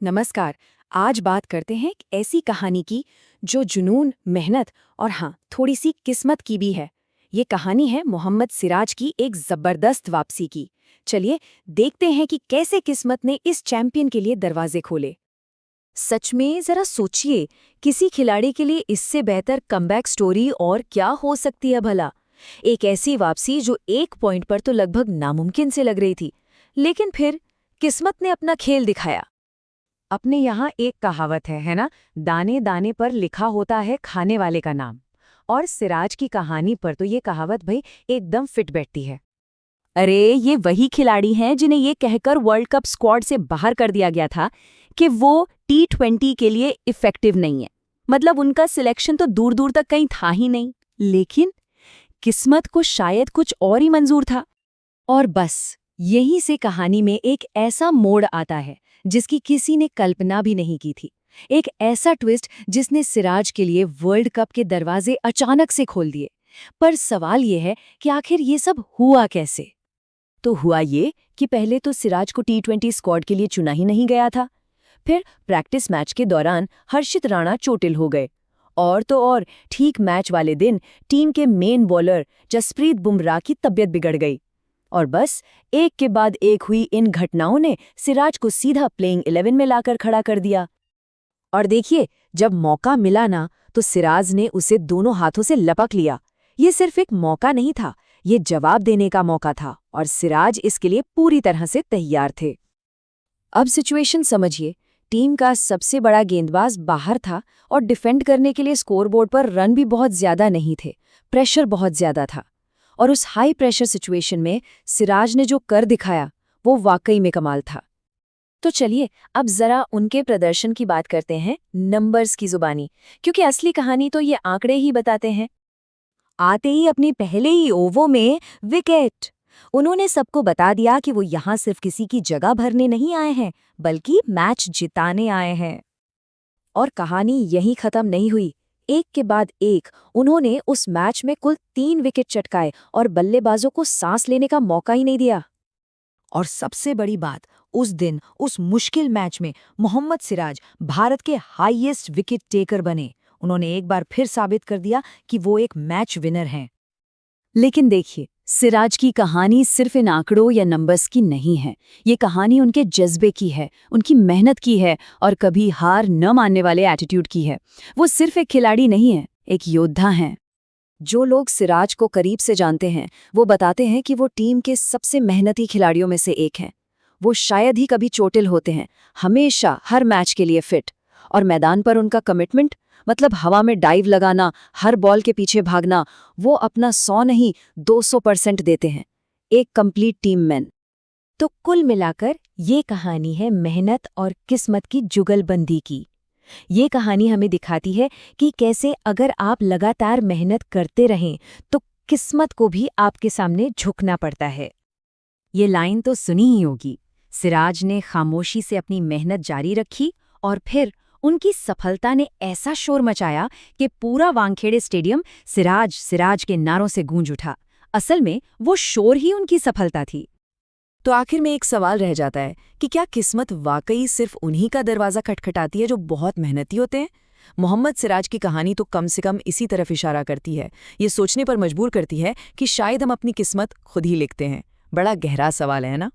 नमस्कार। आज बात करते हैं एक ऐसी कहानी की जो जुनून, मेहनत और हाँ, थोड़ी सी किस्मत की भी है। ये कहानी है मोहम्मद सिराज की एक जबरदस्त वापसी की। चलिए देखते हैं कि कैसे किस्मत ने इस चैंपियन के लिए दरवाजे खोले। सच में जरा सोचिए, किसी खिलाड़ी के लिए इससे बेहतर कमबैक स्टोरी और क्या हो सकती है भला। एक ऐसी वापसी जो एक पॉइंट पर तो लगभग नामुमकिन से लग रही थी, लेकिन फिर किस्मत ने अपना खेल दिखाया। अपने यहाँ एक कहावत है ना। दाने दाने पर लिखा होता है खाने वाले का नाम। और सिराज की कहानी पर तो ये कहावत भाई एकदम फिट बैठती है। अरे ये वही खिलाड़ी हैं जिन्हें ये कहकर वर्ल्ड कप स्क्वाड से बाहर कर दिया गया था कि वो T20 के लिए इफेक्टिव नहीं है। मतलब उनका सिलेक्शन तो दूर दूर तक कहीं था ही नहीं। लेकिन किस्मत को शायद कुछ और ही मंजूर था। और बस यहीं से कहानी में एक ऐसा मोड़ आता है जिसकी किसी ने कल्पना भी नहीं की थी। एक ऐसा ट्विस्ट जिसने सिराज के लिए वर्ल्ड कप के दरवाजे अचानक से खोल दिए। पर सवाल ये है कि आखिर ये सब हुआ कैसे? तो हुआ ये कि पहले तो सिराज को T20 स्क्वाड के लिए चुना ही नहीं गया था। फिर प्रैक्टिस मैच के दौरान हर्षित राणा चोटिल हो गए। और तो और ठीक मैच वाले दिन टीम के मेन बॉलर जसप्रीत बुमराह की तबीयत बिगड़ गई। और बस एक के बाद एक हुई इन घटनाओं ने सिराज को सीधा प्लेइंग 11 में लाकर खड़ा कर दिया। और देखिए, जब मौका मिला ना, तो सिराज ने उसे दोनों हाथों से लपक लिया। ये सिर्फ एक मौका नहीं था, ये जवाब देने का मौका था और सिराज इसके लिए पूरी तरह से तैयार थे। अब सिचुएशन समझिए। टीम का सबसे बड़ा गेंदबाज बाहर था और डिफेंड करने के लिए स्कोरबोर्ड पर रन भी बहुत ज्यादा नहीं थे। प्रेशर बहुत ज्यादा था। और उस हाई प्रेशर सिचुएशन में सिराज ने जो कर दिखाया वो वाकई में कमाल था। तो चलिए अब जरा उनके प्रदर्शन की बात करते हैं, नंबर्स की जुबानी, क्योंकि असली कहानी तो ये आंकड़े ही बताते हैं। आते ही अपने पहले ही ओवर में विकेट। उन्होंने सबको बता दिया कि वो यहाँ सिर्फ किसी की जगह भरने नहीं आए हैं, बल्कि मैच जिताने आए हैं। और कहानी यहीं खत्म नहीं हुई। एक के बाद एक उन्होंने उस मैच में कुल 3 विकेट चटकाए और बल्लेबाजों को सांस लेने का मौका ही नहीं दिया। और सबसे बड़ी बात, उस दिन उस मुश्किल मैच में मोहम्मद सिराज भारत के हाईएस्ट विकेट टेकर बने। उन्होंने एक बार फिर साबित कर दिया कि वो एक मैच विनर हैं। लेकिन देखिए, सिराज की कहानी सिर्फ इन आंकड़ों या नंबर्स की नहीं है। ये कहानी उनके जज्बे की है, उनकी मेहनत की है और कभी हार न मानने वाले एटीट्यूड की है। वो सिर्फ एक खिलाड़ी नहीं है, एक योद्धा हैं। जो लोग सिराज को करीब से जानते हैं, वो बताते हैं कि वो टीम के सबसे मेहनती खिलाड़ियों में से एक हैं। वो शायद ही कभी चोटिल होते हैं, हमेशा हर मैच के लिए फिट। और मैदान पर उनका कमिटमेंट, मतलब हवा में डाइव लगाना, हर बॉल के पीछे भागना, वो अपना 100 नहीं 200% देते हैं। एक कंप्लीट टीम मैन। तो कुल मिलाकर ये कहानी है मेहनत और किस्मत की जुगलबंदी की। ये कहानी हमें दिखाती है कि कैसे अगर आप लगातार मेहनत करते रहें तो किस्मत को भी आपके सामने झुकना पड़ता है। ये लाइन तो सुनी ही होगी। सिराज ने खामोशी से अपनी मेहनत जारी रखी और फिर उनकी सफलता ने ऐसा शोर मचाया कि पूरा वानखेड़े स्टेडियम सिराज सिराज के नारों से गूंज उठा। असल में वो शोर ही उनकी सफलता थी। तो आखिर में एक सवाल रह जाता है कि क्या किस्मत वाकई सिर्फ उन्हीं का दरवाज़ा खटखटाती है जो बहुत मेहनती होते हैं? मोहम्मद सिराज की कहानी तो कम से कम इसी तरफ इशारा करती है। ये सोचने पर मजबूर करती है कि शायद हम अपनी किस्मत खुद ही लिखते हैं। बड़ा गहरा सवाल है ना?